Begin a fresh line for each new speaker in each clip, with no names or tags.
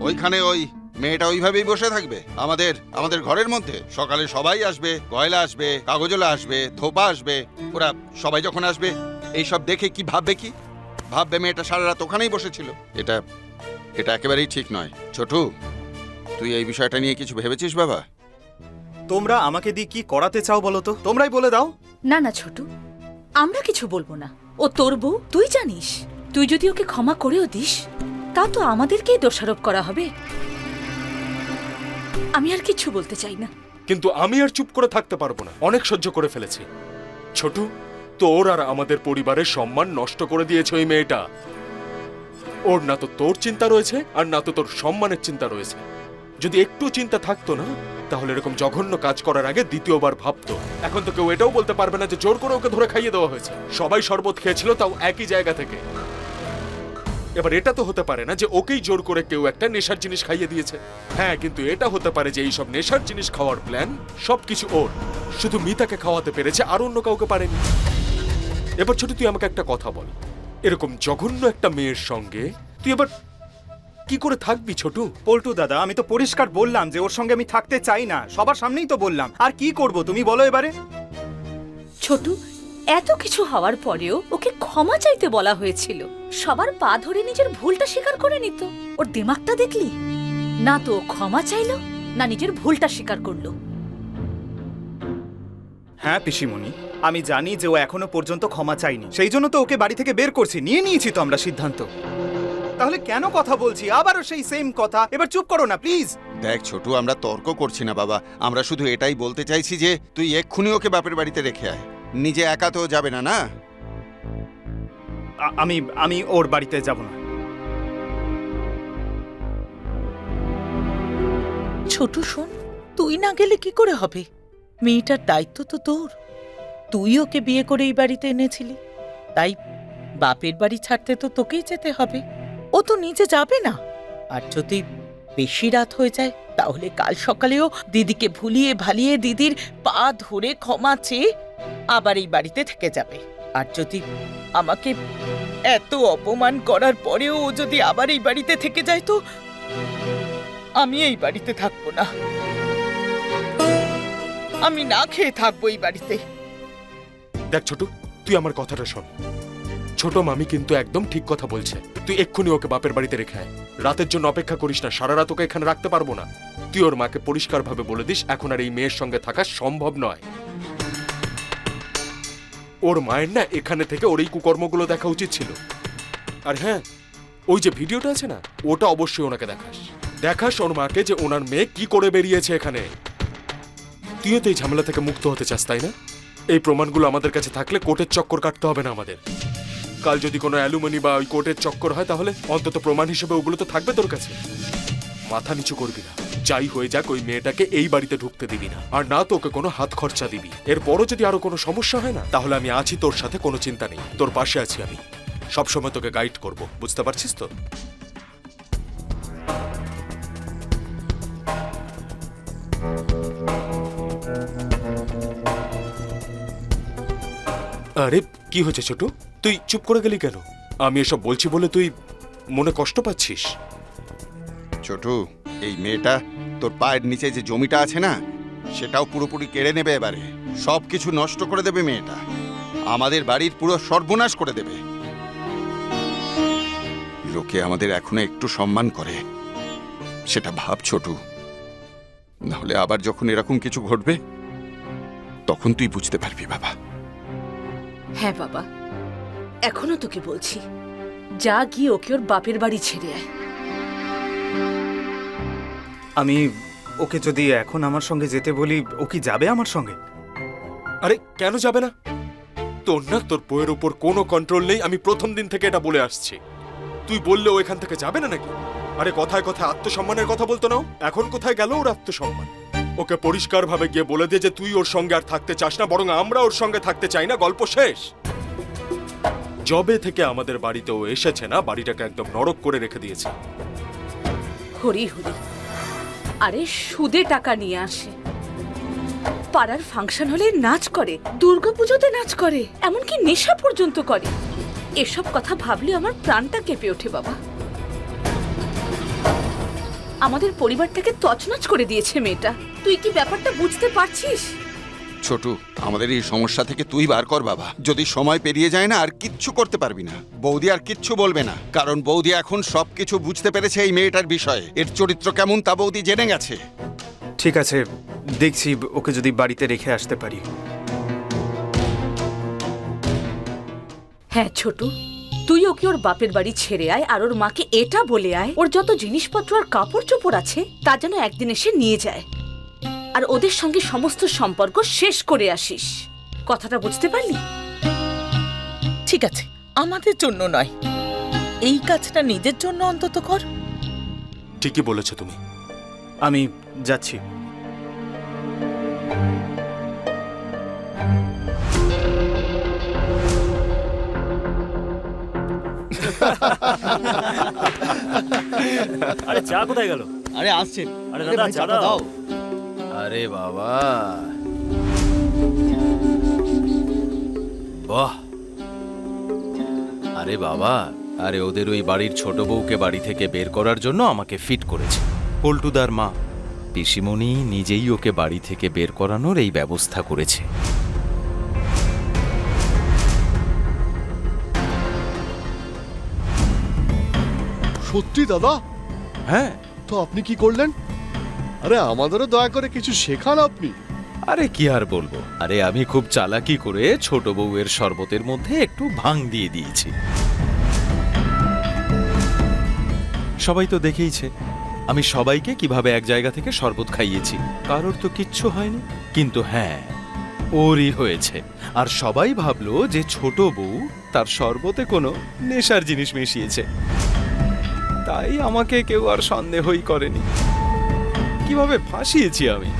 ওইখানে ওই মেয়েটা ওইভাবেই বসে থাকবে আমাদের আমাদের ঘরের মধ্যে? সকালে সবাই আসবে, গয়লা আসবে, কাগজলা আসবে, থোপা আসবে। ওরা সবাই যখন আসবে এইসব দেখে কি ভাববে? কি ভাববে মেয়েটা সারা রাত ওখানেই বসেছিল? এটা এটা একেবারেই ঠিক নয়। ছোটু, তুই এই বিষয়টা নিয়ে কিছু ভেবেছিস বাবা?
তোমরা আমাকে দিয়ে কি করাতে চাও বলো তো, তোমরাই বলে দাও।
না না ছোটু, আমরা কিছু বলবো না। ও তোর বউ, তুই জানিস। তুই যদি ওকে ক্ষমা করেও দিস, তা তো আমাদেরকেই দোষারোপ করা হবে। আমি আর কিছু বলতে চাই না।
কিন্তু আমি আর চুপ করে থাকতে পারবো না, অনেক সহ্য করে ফেলেছি। ছোটু, তোর আর আমাদের পরিবারের সম্মান নষ্ট করে দিয়েছে ওই মেয়েটা। ওর না তো তোর চিন্তা রয়েছে, আর না তো তোর সম্মানের চিন্তা রয়েছে। যদি একটু চিন্তা থাকতো না, তাহলে এরকম জঘন্য কাজ করার আগে দ্বিতীয়বার ভাবতো। এখন তো কেউ এটাও বলতে পারবে না যে জোর করে ওকে ধরে খাইয়ে দেওয়া হয়েছে। সবাই শরবত খেয়েছিল, তাও একই জায়গা থেকে। এবার এটা তো হতে পারে না যে ওকেই জোর করে কেউ একটা নেশার জিনিস খাইয়ে দিয়েছে। হ্যাঁ, কিন্তু এটা হতে পারে যে এইসব নেশার জিনিস খাওয়ার প্ল্যান সবকিছু ওর। শুধু মিতাকে খাওয়াতে পেরেছে, আর অন্য কাউকে পারেনি। এবার ছোট, তুই আমাকে একটা কথা বল, এরকম জঘন্য একটা মেয়ের সঙ্গে তুই এবার কি করে থাকবি ছোটু?
পল্টু দাদা, আমি তো পরিষ্কার বললাম যে ওর সঙ্গে আমি থাকতে চাই না। সবার সামনেই তো বললাম। আর কি করব তুমি বলো এবারে?
ছোটু, এত কিছু হওয়ার পরেও ওকে ক্ষমা চাইতে বলা হয়েছিল। সবার পা ধরে নিজের ভুলটা স্বীকার করে নিত। ওর দিমাগটা দেখলি? না তো ও ক্ষমা চাইলো, না নিজের ভুলটা স্বীকার করলো।
হ্যাঁ পিসিমণি, আমি জানি যে ও এখনো পর্যন্ত ক্ষমা চাইনি। সেই জন্য তো ওকে বাড়ি থেকে বের করছি। নিয়ে নিয়েছি তো আমরা সিদ্ধান্ত। তাহলে কেন কথা বলছি? আবারও সেই সেম কথা। এবার চুপ করো না প্লিজ।
দেখ ছোটু, আমরা তর্ক করছি না বাবা। আমরা শুধু এটাই বলতে চাইছি যে তুই এক্ষুনি ওকে বাপের বাড়িতে রেখে আয়। নিজে একা তো যাবে না, না?
আমি ওর বাড়িতে যাব না।
ছোট শোন, তুই না গেলে কি করে হবে? মেয়েটার দায়িত্ব তো তোর। তুই ওকে বিয়ে করে এই বাড়িতে এনেছিলি, তাই বাপের বাড়ি ছাড়তে তো তোকেই যেতে হবে। ও তো নিজে যাবে না। আর যদি বেশি রাত হয়ে যায়, তাহলে কাল সকালেও দিদিকে ভুলিয়ে ভালিয়ে দিদির পা ধরে ক্ষমা চেয়ে আবার এই বাড়িতে থেকে যাবে। আর যদি আমাকে এত অপমান করার পরেও ও যদি আবার এই বাড়িতে থেকে যায়, তো আমি এই বাড়িতে থাকবো না। আমি না খেয়ে থাকবো এই বাড়িতে।
দেখ ছোটু, তুই আমার কথাটা শোন। ছোট মামি কিন্তু একদম ঠিক কথা বলছে। তুই এক্ষুনি ওকে বাপের বাড়িতে রেখে আয়। রাতের জন্য অপেক্ষা করিস না। সারা রাত ওকে এখানে রাখতে পারবো না। তুই ওর মাকে পরিষ্কারভাবে বলে দিস এখন আর এই মেয়ের সঙ্গে থাকা সম্ভব নয়। ওর মায়ের না এখানে থেকে ওর এই কুকর্মগুলো দেখা উচিত ছিল। আর হ্যাঁ, ওই যে ভিডিওটা আছে না, ওটা অবশ্যই ওনাকে দেখাস ওর মাকে যে ওনার মেয়ে কি করে বেরিয়েছে এখানে। তুইও তো এই ঝামেলা থেকে মুক্ত হতে চাস, তাই না? এই প্রমাণগুলো আমাদের কাছে থাকলে কোর্টের চক্কর কাটতে হবে না আমাদের। কাল যদি কোনো অ্যালুমিনি বা ওই কোর্টের চক্কর হয়, তাহলে অন্তত প্রমাণ হিসেবে ওগুলো তো থাকবে তোর কাছে। মাথা নিচু করবি না। যাই হয়ে যাক, ওই মেয়েটাকে এই বাড়িতে ঢুকতে দিবি না। আর না তো ওকে কোনো হাত খরচা দিবি। এরপরও যদি আরো কোনো সমস্যা হয় না, তাহলে আমি আছি তোর সাথে, কোনো চিন্তা নেই। তোর পাশে আছি আমি, সবসময় তোকে গাইড করব। বুঝতে পারছিস তো? আরে কি হয়েছে ছোটু? তুই চুপ করে গেলি কেন? আমি এসব বলছি বলে তুই মনে কষ্ট পাচ্ছিস?
ছোটু, এই মেয়েটা তোর পায়ের নিচে যে জমিটা আছে না, সেটাও পুরোপুরি কেড়ে নেবে এবারে। সব কিছু নষ্ট করে দেবে মেয়েটা। আমাদের বাড়ির পুরো সর্বনাশ করে দেবে। লোকে আমাদের এখনো একটু সম্মান করে, সেটা ভাব ছোটু। নাহলে আবার যখন এরকম কিছু ঘটবে, তখন তুই বুঝতে পারবি বাবা।
হ্যাঁ বাবা, এখনো তোকে বলছি, যা গিয়ে ওকে ওর বাপের বাড়ি ছেড়ে আয়।
আমি ওকে যদি এখন আমার সঙ্গে যেতে বলি, ও কি যাবে আমার সঙ্গে?
আরে কেন যাবে না? তোর না তোর বইয়ের উপর কোনো কন্ট্রোল নেই। আমি প্রথম দিন থেকে এটা বলে আসছি। তুই বললে ও এখান থেকে যাবে না নাকি? আরে কথায় কথায় আত্মসম্মানের কথা বলতো না? এখন কোথায় গেল ওর আত্মসম্মান? ওকে পরিষ্কারভাবে গিয়ে বলে দে যে তুই ওর সঙ্গে আর থাকতে চাস না, বরং আমরা ওর সঙ্গে থাকতে চাই না। গল্প শেষ। জবে থেকে আমাদের বাড়িতে ও এসেছে না, বাড়িটাকে একদম নরক করে রেখে দিয়েছে।
হরি হরি, আরে সুদে টাকা নিয়ে আসে, পাড়ার ফাংশন হলে নাচ করে, দুর্গাপুজোতে নাচ করে, এমনকি নেশা পর্যন্ত করে। এসব কথা ভাবলে আমার প্রাণটা কেঁপে ওঠে বাবা। আমাদের পরিবারটাকে তছনছ করে দিয়েছে মেয়েটা। তুই কি ব্যাপারটা বুঝতে পারছিস?
ছোটু, আমাদের এই সমস্যা থেকে তুই বার কর বাবা। যদি সময় পেরিয়ে যায় না, আর কিচ্ছু করতে পারবি না। বৌদি আর কিচ্ছু বলবে না, কারণ বৌদি এখন সবকিছু বুঝতে পেরেছে এই মেয়েটার বিষয়ে। এর চরিত্র কেমন তা বৌদি জেনে গেছে।
ঠিক আছে, দেখছি ওকে যদি বাড়িতে রেখে আসতে পারি।
হ্যাঁ ছোটু, তুই ওকে ওর বাপের বাড়ি ছেড়ে আয়, আর ওর মাকে এটা বলে আয় ওর যত জিনিসপত্র আর কাপড় চোপড় আছে তা যেন একদিন এসে নিয়ে যায়, আর ওদের সঙ্গে সমস্ত সম্পর্ক শেষ করে আসিস। কথাটা বুঝতে পারলি?
ঠিক আছে, আমাদের জন্য নয়, এই কাজটা নিজের জন্য অন্তত কর।
ঠিকই বলেছো তুমি।
আমি যাচ্ছি।
আরে চা কোথায় গেল?
আরে আসছে।
আরে দাদা চা দাও।
আরে বাবা, বাহ! আরে বাবা, আরে ওদের ওই বাড়ির ছোট বউকে বাড়ি থেকে বের করার জন্য আমাকে ফিট করেছে পল্টুদার মা। পিসিমণি নিজেই ওকে বাড়ি থেকে বের করানোর এই ব্যবস্থা করেছে।
সত্যি দাদা?
হ্যাঁ।
তো আপনি কি করলেন? আরে আমাদেরও দয়া করে কিছু শেখান আপনি।
আরে কি আর বলবো, আরে আমি খুব চালাকি করে ছোট বউয়ের শরবতের মধ্যে একটু ভাং দিয়ে দিয়েছি। সবাই তো দেখেইছে আমি সবাইকে কিভাবে এক জায়গা থেকে শরবত খাইয়েছি। কারোর তো কিচ্ছু হয়নি, কিন্তু হ্যাঁ ওরই হয়েছে। আর সবাই ভাবলো যে ছোট বউ তার শরবতে কোনো নেশার জিনিস মিশিয়েছে, তাই আমাকে কেউ আর সন্দেহই করেনি। কিভাবে ফাঁসিয়েছি আমি।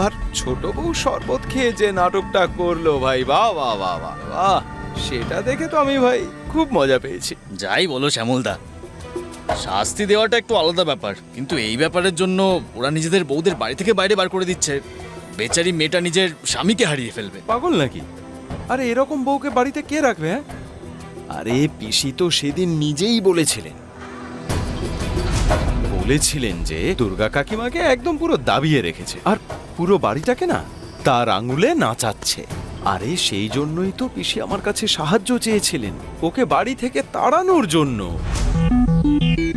আর ছোট বউ শরবত খেয়ে যে নাটকটা করলো ভাই, বাহ বাহ বাহ বাহ বাহ, সেটা দেখে তো আমি ভাই খুব মজা পেয়েছি।
যাই বলো শ্যামলদা, শাস্তি দেওয়াটা একটু আলাদা ব্যাপার, কিন্তু এই ব্যাপারের জন্য ওরা নিজেদের বউদের বাড়ি থেকে বাইরে বার করে দিচ্ছে। বেচারি মেয়েটা নিজের স্বামীকে হারিয়ে ফেলবে।
পাগল নাকি? আরে এরকম বউকে বাড়িতে কে রাখবে? হ্যাঁ, আরে পিসি তো সেদিন নিজেই বলেছিলেন যে দুর্গা কাকিমাকে একদম পুরো দাবিয়ে রেখেছে, আর পুরো বাড়িটাকে না তার আঙুলে নাচাচ্ছে। আরে সেই জন্যই তো পিসি আমার কাছে সাহায্য চেয়েছিলেন, ওকে বাড়ি থেকে তাড়ানোর জন্য।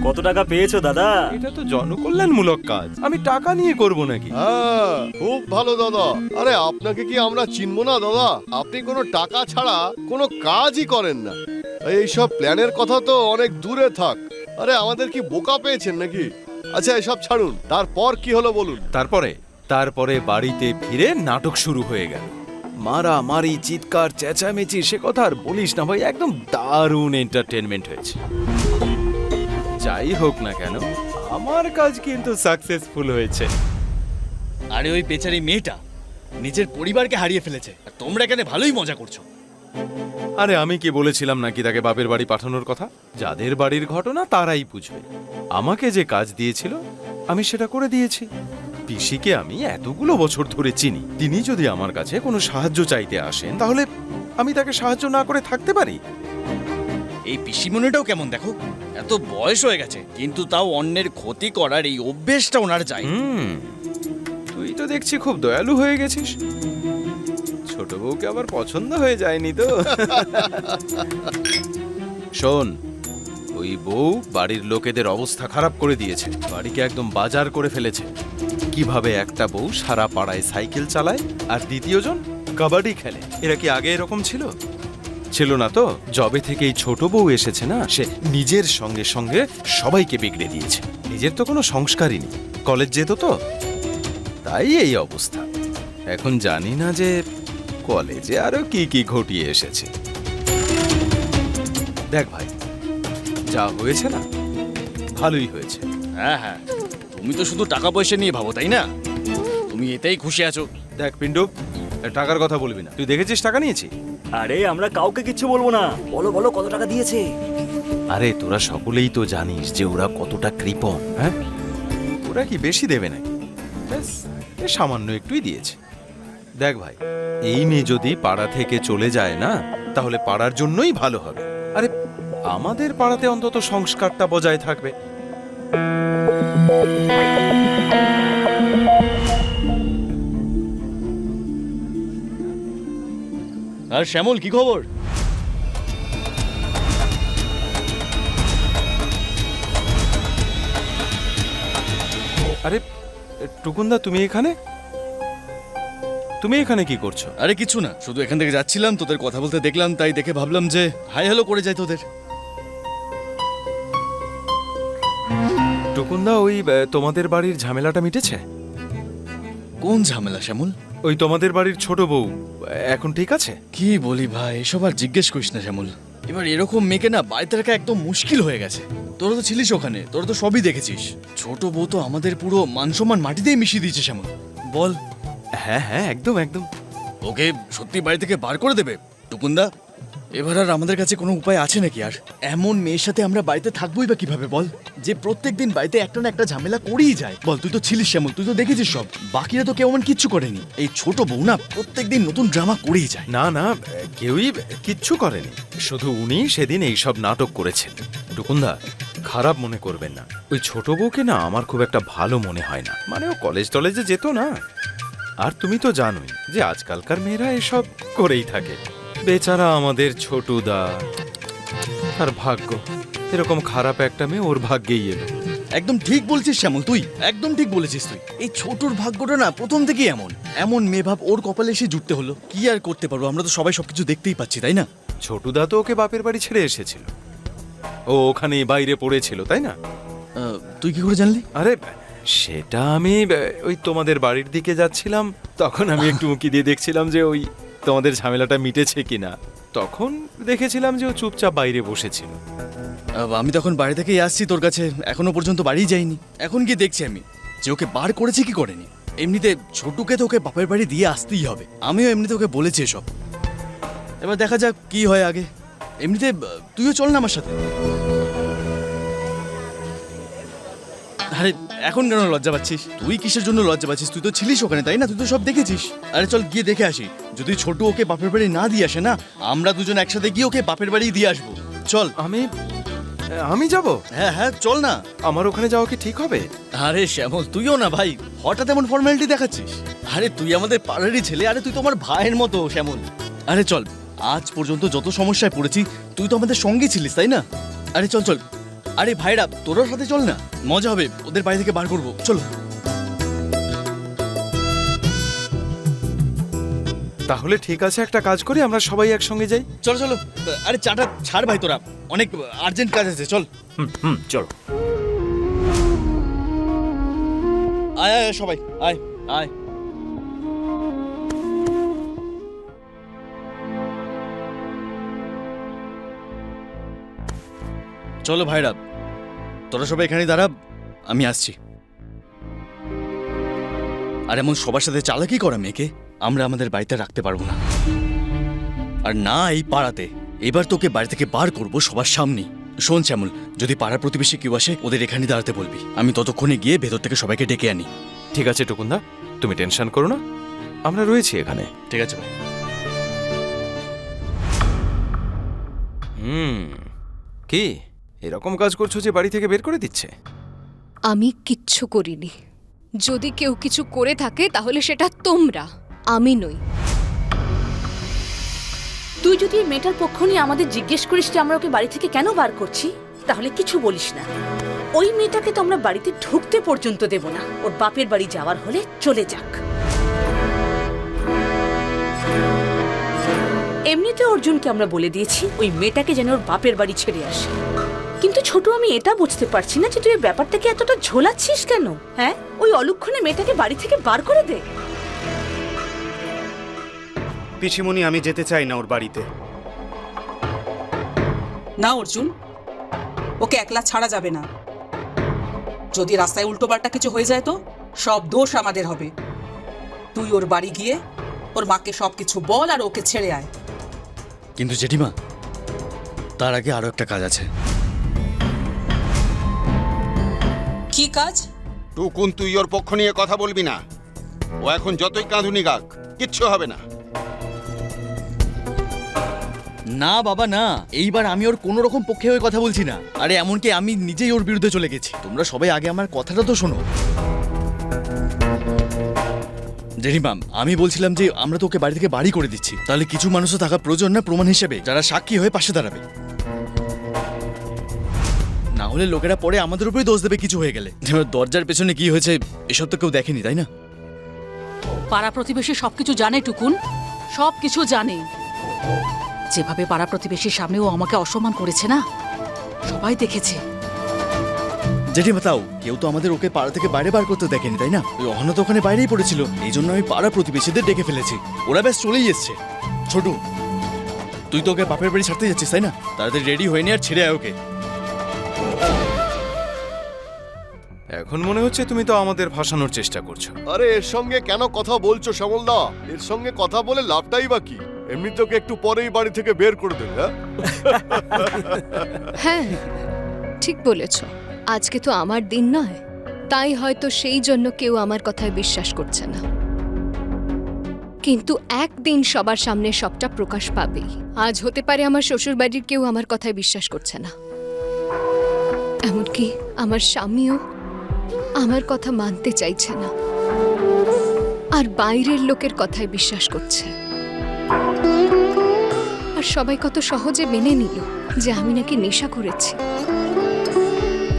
কত টাকা পেয়েছো দাদা?
এটা তো জনকল্যাণমূলক কাজ, আমি টাকা নিয়ে করব নাকি?
হ্যাঁ, খুব ভালো দাদা। আরে আপনাকে কি আমরা চিনবো না দাদা? আপনি কোনো টাকা ছাড়া কোনো কাজই করেন না। এইসব প্ল্যানের কথা তো অনেক দূরে থাক। আরে আমাদের কি বোকা পেয়েছেন নাকি? আচ্ছা এসব ছাড়ুন, তারপর কি হলো বলুন।
তারপরে বাড়িতে ফিরে নাটক শুরু হয়ে গেল। মারামারি, চিৎকার, চেঁচামেচি, সে কথা আর বলিস না ভাই, একদম দারুণ এন্টারটেনমেন্ট হয়েছে। যাই হোক না কেন, আমার কাজ কিন্তু সাকসেসফুল হয়েছে।
আরে ওই বেচারি মেয়েটা নিজের পরিবারকে হারিয়ে ফেলেছে, আর তোমরা এখানে ভালোই মজা করছো।
আরে আমি কি বলেছিলাম নাকি তাকে বাপের বাড়ি পাঠানোর কথা? যাদের বাড়ির ঘটনা তারাই বুঝবে। আমাকে যে কাজ দিয়েছিল আমি সেটা করে দিয়েছি। পিসিকে আমি এতগুলো বছর ধরে চিনি, তিনি যদি আমার কাছে কোনো সাহায্য চাইতে আসেন তাহলে আমি তাকে সাহায্য না করে থাকতে পারি?
এই পিসিমণিটাও কেমন দেখো, এত বয়স হয়ে গেছে কিন্তু তাও অন্যের ক্ষতি করার এই অভ্যেসটা ওনার চাই।
তুই তো দেখছি খুব দয়ালু হয়ে গেছিস। ছোট বউকে আবার পছন্দ হয়ে যায়নি তো? শোন, ওই বউ বাড়ির লোকেদের অবস্থা খারাপ করে দিয়েছে, বাড়িকে একদম বাজার করে ফেলেছে। কিভাবে একটা বউ সারা পাড়ায় সাইকেল চালায় আর দ্বিতীয়জন কাবাডি খেলে। এরা কি আগে এরকম ছিল? ছিল না তো। যবে থেকে এই ছোট বউ এসেছে না, সে নিজের সঙ্গে সঙ্গে সবাইকে বিগড়ে দিয়েছে। নিজের তো কোনো সংস্কারই নেই, কলেজ যেত তো, তাই এই অবস্থা। এখন জানি না যে কলেজে আরো কি কি ঘটিয়ে এসেছে। দেখ ভাই, যা হয়েছে না ভালোই হয়েছে।
হ্যাঁ হ্যাঁ, তুমি তো শুধু টাকা পয়সা নিয়ে ভাবো তাই না? তুমি এতেই খুশি আছো?
দেখ পিন্টু, টাকার কথা বলবি না। তুই দেখেছিস টাকা নিয়েছি?
আরে আমরা কাউকে কিচ্ছু বলবো না। বলো বলো কত টাকা দিয়েছে?
আরে তোরা সকলেই তো জানিস যে ওরা কতটা কৃপণ। হ্যাঁ, ওরা কি বেশি দেবে নাকি? ব্যাস, সামান্য একটুই দিয়েছে। দেখ ভাই, এই মেয়ে যদি পাড়া থেকে চলে যায় না, তাহলে পাড়ার জন্যই ভালো হবে। আরে আমাদের পাড়াতে অন্তত সংস্কারটা বজায় থাকবে।
আর শ্যামল, কি খবর?
আরে টুকুনদা, তুমি এখানে কি করছো?
আরে কিছু না, শুধু এখান থেকে যাচ্ছিলাম, তোদের কথা বলতে দেখলাম, তাই দেখে ভাবলাম যে হাই হ্যালো করে যাই তোদের।
টুকুনদা, ওই তোমাদের বাড়ির ঝামেলাটা মিটেছে?
কোন ঝামেলা শ্যামল?
ওই তোমাদের বাড়ির ছোট বউ এখন ঠিক আছে?
কি বলি ভাই, এসব আর জিজ্ঞেস করিস না শ্যামল। এবার এরকম মেয়েকে না বাড়িতে রাখা একদম মুশকিল হয়ে গেছে। তোরা তো ছিলিস ওখানে, তোরা তো সবই দেখেছিস। ছোট বউ তো আমাদের পুরো মান সম্মান মাটিতেই মিশিয়ে দিয়েছে শ্যামল। বল,
হ্যাঁ হ্যাঁ, একদম একদম।
ওকে সত্যি বাড়ি থেকে বার করে দেবে টুকুনদা? এবার আর আমাদের কাছে কোনো উপায় আছে নাকি? আর এমন মেয়ের সাথে আমরা বাড়িতে থাকবোই বা কিভাবে বল, যে প্রত্যেকদিন বাড়িতে একটা না একটা ঝামেলা করেই যায়। বল, তুই তো ছিলিস শ্যামল, তুই তো দেখেছিস সব। বাকিরা তো কেউ এমন কিচ্ছু করেনি। এই ছোট বউ না প্রত্যেকদিন নতুন ড্রামা করেই যায়।
না না, কেউই কিচ্ছু করেনি, শুধু উনি সেদিন এইসব নাটক করেছেন। টুকুনদা, খারাপ মনে করবেন না, ওই ছোট বউকে না আমার খুব একটা ভালো মনে হয় না। মানে ও কলেজে যেত না। আর তুমি তো জানোই যে আজকালকার মেয়েরা এসব করেই থাকে। বেচারা আমাদের ছোটুদা, তার ভাগ্য, এরকম খারাপ একটা মেয়ে ওর ভাগ্যেই এলো।
একদম ঠিক বলছিস শ্যামল, তুই একদম ঠিক বলেছিস। তুই এই ছোটর ভাগ্যটা না প্রথম থেকেই এমন মেয়ে ভাব ওর কপালে এসে জুটতে হলো। কি আর করতে পারবো, আমরা তো সবাই সবকিছু দেখতেই পাচ্ছি, তাই না?
ছোটুদা তো ওকে বাপের বাড়ি ছেড়ে এসেছিল, ও ওখানে বাইরে পড়েছিল, তাই না?
তুই কি করে জানলি?
আরে সেটা আমি ওই তোমাদের বাড়ির দিকে যাচ্ছিলাম, তখন আমি একটু উঁকি দিয়ে দেখছিলাম যে ওই তোমাদের ঝামেলাটা মিটেছে কিনা। তখন দেখেছিলাম যে ও চুপচাপ বাইরে বসেছিল।
আমি তখন বাড়ি থেকেই আসছি তোর কাছে, এখনো পর্যন্ত বাড়ি যাইনি। এখন গিয়ে দেখছি আমি যে ওকে বার করেছে কি করেনি। এমনিতে ছোটুকে তো ওকে বাপের বাড়ি দিয়ে আসতেই হবে, আমিও এমনিতে ওকে বলেছি এসব। এবার দেখা যাক কি হয় আগে। এমনিতে তুইও চল না আমার সাথে। আরে এখন কেন লজ্জা পাচ্ছিস? তুই কিসের জন্য লজ্জা পাচ্ছিস? তুই তো ছিলিস ওখানে, তাই না? তুই তো সব দেখেছিস। আরে চল গিয়ে দেখে আসি। যদি ছোটু ওকে বাপের বাড়ি না দিয়ে আসে না, আমরা দুজন একসাথে গিয়ে ওকে বাপের বাড়ি দিয়ে আসবো। চল।
আমি যাব?
হ্যাঁ হ্যাঁ, চল না।
আমার ওখানে যাওয়া কি ঠিক হবে?
আরে শ্যামল, তুইও না ভাই, হঠাৎ এমন ফর্মালিটি দেখাচ্ছিস? আরে তুই আমাদের পাড়ারই ছেলে, আরে তুই তো আমার ভাইয়ের মতো শ্যামল। আরে চল, আজ পর্যন্ত যত সমস্যায় পড়েছি তুই তো আমাদের সঙ্গে ছিলিস, তাই না? আরে চল চল। আরে ভাইরা, তোরাও সাথে চল না, মজা হবে, ওদের বাড়ি থেকে বার করবো, চলো।
তাহলে ঠিক আছে, একটা কাজ করি, আমরা সবাই একসঙ্গে যাই।
চলো চলো। আরে চাটা ছাড় ভাই, তোরা অনেক আর্জেন্ট কাজ আছে, চল।
চলো।
আয় আয় সবাই, আয় আয়। চলো ভাইরা, তোরা সবাই এখানে দাঁড়া, আমি আসছি। আর এমন সবার সাথে চালাকি করা মেয়েকে আমরা আমাদের বাড়িতে রাখতে পারবো না, আর না এই পাড়াতে। এবার তোকে বাড়ি থেকে বার করবো সবার সামনে। শোন শ্যামল, যদি পাড়ার প্রতিবেশী কেউ আসে, ওদের এখানে দাঁড়াতে বলবি। আমি ততক্ষণে গিয়ে ভেতর থেকে সবাইকে ডেকে আনি।
ঠিক আছে টুকুনদা, তুমি টেনশন করো না, আমরা রয়েছি এখানে।
ঠিক আছে ভাই।
কি এরকম কাজ করছো যে বাড়ি থেকে বের করে দিচ্ছে?
আমি কিচ্ছু করিনি। যদি কেউ কিছু করে থাকে তাহলে সেটা তোমরা, আমি নই।
তুই যদি এই মেয়েটার পক্ষ নিয়ে আমাদের জিজ্ঞেস করিস যে আমরা ওকে বাড়ি থেকে কেন বার করছি, তাহলে কিছু বলিস না। ওই মেয়েটাকে তো আমরা বাড়িতে ঢুকতে পর্যন্ত দেব না। ওর বাপের বাড়ি যাওয়ার হলে চলে যাক। এমনিতে অর্জুনকে আমরা বলে দিয়েছি ওই মেয়েটাকে যেন ওর বাপের বাড়ি ছেড়ে আসে। কিন্তু ছোট, আমি এটা বুঝতে পারছি না যে তুই এই ব্যাপারটাকে এতটা ঝোলাচ্ছিস কেন? হ্যাঁ, ওই অলক্ষণে মেয়েটাকে বাড়ি থেকে বার করে দে।
পিসিমণি, আমি যেতে চাই না ওর বাড়িতে।
না অর্জুন, ওকে একলা ছাড়া যাবে না। যদি রাস্তায় উল্টোপাল্টা কিছু হয়ে যায় তো সব দোষ আমাদের হবে। তুই ওর বাড়ি গিয়ে ওর মাকে সবকিছু বল আর ওকে ছেড়ে আয়।
কিন্তু জেঠিমা, তার আগে আরো একটা কাজ আছে।
কি কাজ?
টুকুন, তুই ওর পক্ষ নিয়ে কথা বলবি না। ও এখন যতই কাঁধুনি গাক, কিচ্ছু হবে না।
না বাবা না, এইবার আমি ওর কোনো রকম পক্ষে হয়ে কথা বলছি না। আরে এমনকি আমি নিজেই ওর বিরুদ্ধে চলে গেছি। তোমরা সবাই আগে আমার কথাটা তো শোনো। জেঠিমা, আমি বলছিলাম যে আমরা তো ওকে বাড়ি থেকে বাড়ি করে দিচ্ছি, তাহলে কিছু মানুষও থাকা প্রয়োজন না প্রমাণ হিসেবে, যারা সাক্ষী হয়ে পাশে দাঁড়াবে। না হলে লোকেরা পরে আমাদের উপরেই দোষ দেবে কিছু হয়ে গেলে। দরজার পেছনে কি হয়েছে এসব তো কেউ দেখেনি, তাই না?
পাড়া প্রতিবেশী সবকিছু জানে টুকুন, সবকিছু জানে। যেভাবে পাড়া প্রতিবেশীর সামনেও আমাকে অসম্মান করেছে না, সবাই দেখেছে।
জেঠিমা তাও কেউ তো আমাদের ওকে পাড়া থেকে বাইরে বার করতে দেখেনি, তাই না? ওই অহনা তো ওখানে বাইরেই পড়েছিল, এই জন্য আমি পাড়া প্রতিবেশীদের ডেকে ফেলেছি। ওরা ব্যাস চলেই এসছে। ছোটু, তুই তো ওকে বাপের বাড়ি ছাড়তে যাচ্ছিস, তাই না? তাড়াতাড়ি রেডি হয়ে নি আর ছেড়ে আয় ওকে।
এখন মনে হচ্ছে তুমি তো আমাদের ভাসানোর চেষ্টা করছো।
আরে এর সঙ্গে কেন কথা বলছো শ্যামলদা? এর সঙ্গে কথা বলে লাভটাই বা কি? এমনি তোকে একটু পরেই বাড়ি থেকে বের করে দেবে।
হ্যাঁ ঠিক বলেছ, আজকে তো আমার দিন নয়, তাই হয়তো সেই জন্য কেউ আমার কথায় বিশ্বাস করছে না। কিন্তু একদিন সবার সামনে সবটা প্রকাশ পাবেই। আজ হতে পারে আমার শ্বশুর বাড়ির কেউ আমার কথায় বিশ্বাস করছে না, এমনকি আমার স্বামীও আমার কথা মানতে চাইছে না, আর বাইরের লোকের কথায় বিশ্বাস করছে। আর সবাই কত সহজে মেনে নিল যে আমি নাকি নেশা করেছি।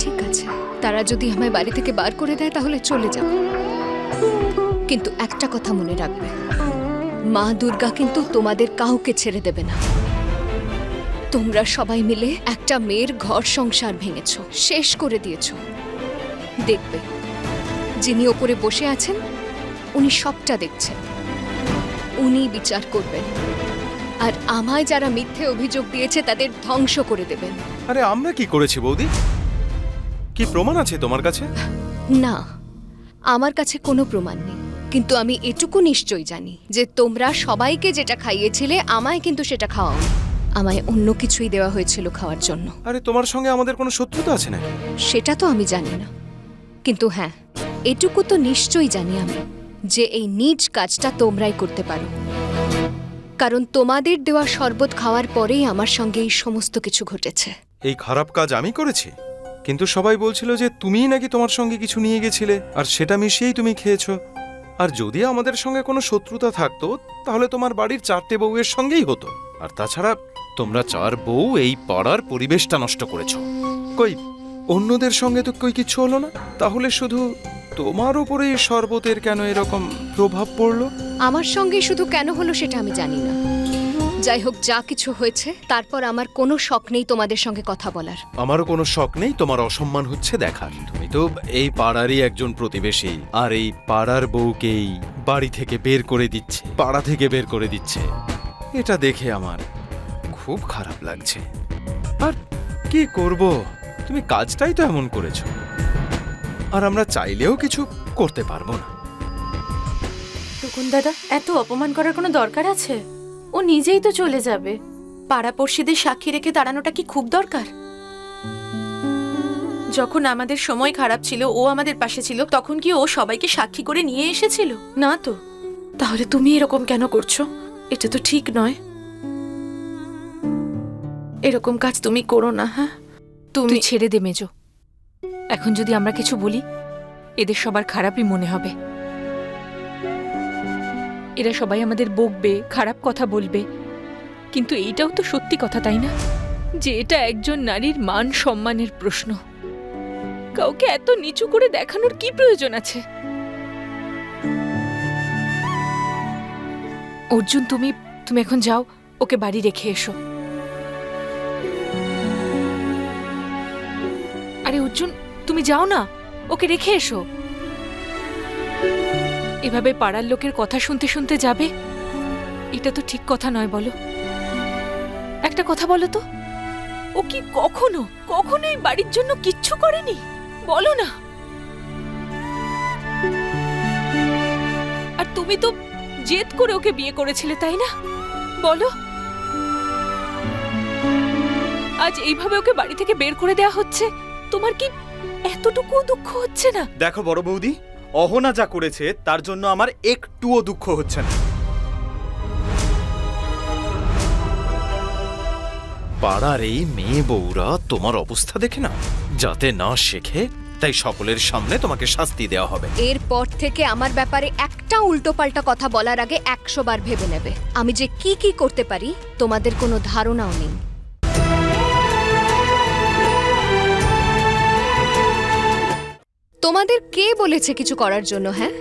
ঠিক আছে, তারা যদি আমায় বাড়ি থেকে বার করে দেয় তাহলে চলে যাব, কিন্তু একটা কথা মনে রাখবে, মা দুর্গা কিন্তু তোমাদের কাউকে ছেড়ে দেবে না। তোমরা সবাই মিলে একটা মেয়ের ঘর সংসার ভেঙেছ, শেষ করে দিয়েছ। দেখবে যিনি ওপরে বসে আছেন উনি সবটা দেখছেন, উনি বিচার করবেন, আর আমায় যারা মিথ্যে অভিযোগ দিয়েছে তাদের ধ্বংস করে দেবেন।
আরে আমরা কি করেছি বৌদি? কি প্রমাণ আছে তোমার কাছে?
না, আমার কাছে কোনো প্রমাণ নেই, কিন্তু আমি এটুকু নিশ্চয়ই জানি যে তোমরা সবাইকে যেটা খাইয়েছিলে আমায় কিন্তু সেটা খাওয়াওনি, আমায় অন্য কিছুই দেওয়া হয়েছিল খাওয়ার জন্য।
আরে তোমার সঙ্গে আমাদের কোনো শত্রুতা আছে নাকি?
সেটা তো আমি জানি না, কিন্তু হ্যাঁ এটুকু তো নিশ্চয়ই জানি আমি যে এই নীচ কাজটা তোমরাই করতে পারো, কারণ তোমাদের দেওয়া শরবত খাওয়ার পরেই আমার সঙ্গে এই সমস্ত কিছু ঘটেছে।
এই খারাপ কাজ আমি করেছি? কিন্তু সবাই বলছিল যে তুমিই নাকি তোমার সঙ্গে কিছু নিয়ে গেছিলে আর সেটা মিশিয়েই তুমি খেয়েছো। আর যদি আমাদের সঙ্গে কোনো শত্রুতা থাকতো তাহলে তোমার বাড়ির 4টে বউয়ের সঙ্গেই হতো। আর তাছাড়া তোমরা 4 বউ এই পাড়ার পরিবেশটা নষ্ট করেছো। কই অন্যদের সঙ্গে তো কই কিচ্ছু হলো না, তাহলে শুধু তোমার উপরে শরবতের কেন এরকম প্রভাব পড়লো?
আমার সঙ্গে শুধু কেন হলো সেটা আমি জানি না। যাই হোক, যা কিছু হয়েছে তারপর আমার কোনো শখ নেই তোমাদের সঙ্গে কথা বলার।
আমারও কোনো শখ নেই তোমার অসম্মান হচ্ছে দেখার। তুমি তো এই পাড়ারই একজন প্রতিবেশী, আর এই পাড়ার বউকেই বাড়ি থেকে বের করে দিচ্ছে, পাড়া থেকে বের করে দিচ্ছে। এটা দেখে আমার খুব খারাপ লাগছে। আর কি করব, তুমি কাজটাই তো এমন করেছো, আর আমরা চাইলেও কিছু করতে পারবো না।
টুকুন দাদা, এত অপমান করার কোনো দরকার আছে? ও নিজেই তো চলে যাবে। পাড়াপড়শিদের সাক্ষী রেখে দাঁড়ানোটা কি খুব দরকার? যখন আমাদের সময় খারাপ ছিল, ও আমাদের পাশে ছিল, তখন কি ও সবাইকে সাক্ষী করে নিয়ে এসেছিল? না তো। তাহলে তুমি এরকম কেন করছো? এটা তো ঠিক নয়। এরকম কাজ তুমি করো না। হ্যাঁ,
তুই ছেড়ে দে মেজো। এখন যদি আমরা কিছু বলি এদের সবার খারাপই মনে হবে। এরা সবাই আমাদের বকবে, খারাপ কথা বলবে, কিন্তু এইটাও তো সত্যি কথা, তাই না? যে এটা একজন নারীর মান সম্মানের প্রশ্ন। কাউকে এত নিচু করে দেখানোর কি প্রয়োজন আছে? অর্জুন, তুমি এখন যাও, ওকে বাড়ি রেখে এসো। আরে অর্জুন, তুমি যাও না, ওকে রেখে এসো। এভাবে পাড়ার লোকের কথা শুনতে শুনতে যাবে, এটা তো ঠিক কথা নয়, বলো? একটা কথা বলো তো, ও কি কখনো এই বাড়ির জন্য কিচ্ছু করেনি? বলো না। আর তুমি তো জেদ করে ওকে বিয়ে করেছিলে, তাই না? বলো, আজ এইভাবে ওকে বাড়ি থেকে বের করে দেওয়া হচ্ছে, তোমার কি এতটুকু দুঃখ হচ্ছে না?
দেখো বড় বৌদি, অহনা যা করেছে তার জন্য আমার একটুও দুঃখ হচ্ছে না।
পাড়ার এই মেয়ে বউরা তোমার অবস্থা দেখে না, যাতে না শেখে তাই সকলের সামনে তোমাকে শাস্তি দেওয়া হবে।
এরপর থেকে আমার ব্যাপারে একটা উল্টোপাল্টা কথা বলার আগে 100 বার ভেবে নেবে। আমি যে কি কি করতে পারি তোমাদের কোনো ধারণাও নেই। তোমাদের কে বলেছে কিছু করার জন্য? হ্যাঁ,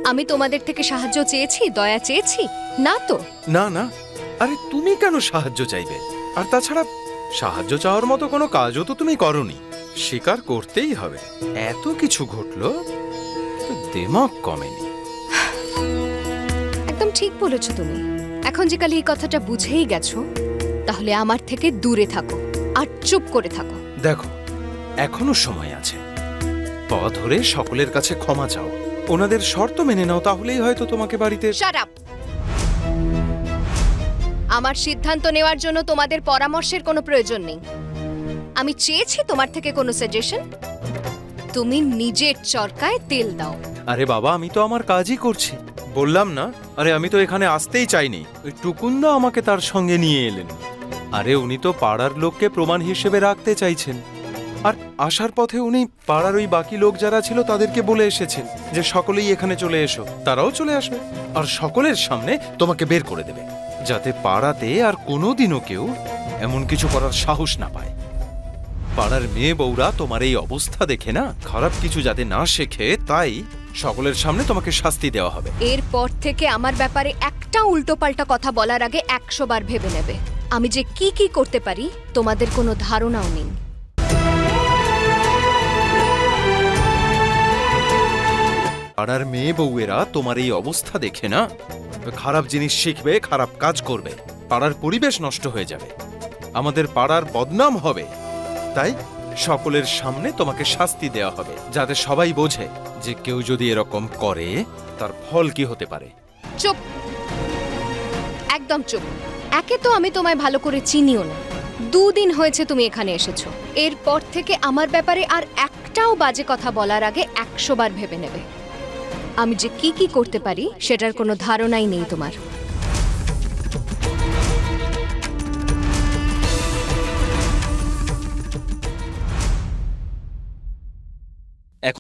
আমি তোমাদের থেকে সাহায্য চেয়েছি, দয়া চেয়েছি? না তো।
না না, আরে তুমি কেন সাহায্য চাইবে? আর তাছাড়া সাহায্য চাওয়ার মতো কোনো কাজও তো তুমি করনি, স্বীকার করতেই হবে। এত কিছু ঘটলো তো দিমাগ কমেনি।
একদম ঠিক বলেছো তুমি। এখন যে কালি এই কথাটা বুঝেই গেছো, তাহলে আমার থেকে দূরে থাকো আর চুপ করে থাকো।
দেখো, এখনো সময় আছে, পা ধরে সকলের কাছে ক্ষমা চাও, ওনাদের শর্ত মেনে নাও, তাহলেই হয়তো তোমাকে বাড়িতে।
Shut up! আমার সিদ্ধান্ত নেওয়ার জন্য তোমাদের পরামর্শের কোনো প্রয়োজন নেই। আমি চেয়েছি তোমার থেকে কোনো সাজেশন, তুমি নিজের চরকায় তেল দাও।
আরে বাবা, আমি তো আমার কাজই করছি, বললাম না? আরে আমি তো এখানে আসতেই চাইনি, ওই টুকুন্দা আমাকে তার সঙ্গে নিয়ে এলেন। আরে উনি তো পাড়ার লোককে প্রমাণ হিসেবে রাখতে চাইছেন, আর আসার পথে উনি পাড়ার ওই বাকি লোক যারা ছিল তাদেরকে বলে এসেছেন যে সকলেই এখানে চলে এসো। তারাও চলে আসবে আর সকলের সামনে তোমাকে বের করে দেবে, যাতে পাড়াতে আর কোনোদিনও কেউ এমন কিছু করার সাহস না পায়। পাড়ার মেয়ে বউরা তোমার এই অবস্থা দেখে না খারাপ কিছু যাতে না শেখে, তাই সকলের সামনে তোমাকে শাস্তি দেওয়া হবে।
এরপর থেকে আমার ব্যাপারে একটা উল্টোপাল্টা কথা বলার আগে 100 বার ভেবে নেবে। আমি যে কি কি করতে পারি তোমাদের কোনো ধারণাও নেই।
পাড়ার মেয়ে বউয়েরা তোমার এই অবস্থা দেখে না খারাপ জিনিস শিখবে, খারাপ কাজ করবে, পাড়ার পরিবেশ নষ্ট হয়ে যাবে, আমাদের পাড়ার বদনাম হবে। তাই সকলের সামনে তোমাকে শাস্তি দেওয়া হবে, যাতে সবাই বোঝে যে কেউ যদি এরকম করে তার ফল কি হতে পারে।
চুপ, একদম চুপ। একে তো আমি তোমায় ভালো করে চিনিও না, 2 দিন হয়েছে তুমি এখানে এসেছো। এরপর থেকে আমার ব্যাপারে আর একটাও বাজে কথা বলার আগে 100 বার ভেবে নেবে। আমি যে কি কি করতে পারি সেটার কোনো ধারণাই নেই তোমার।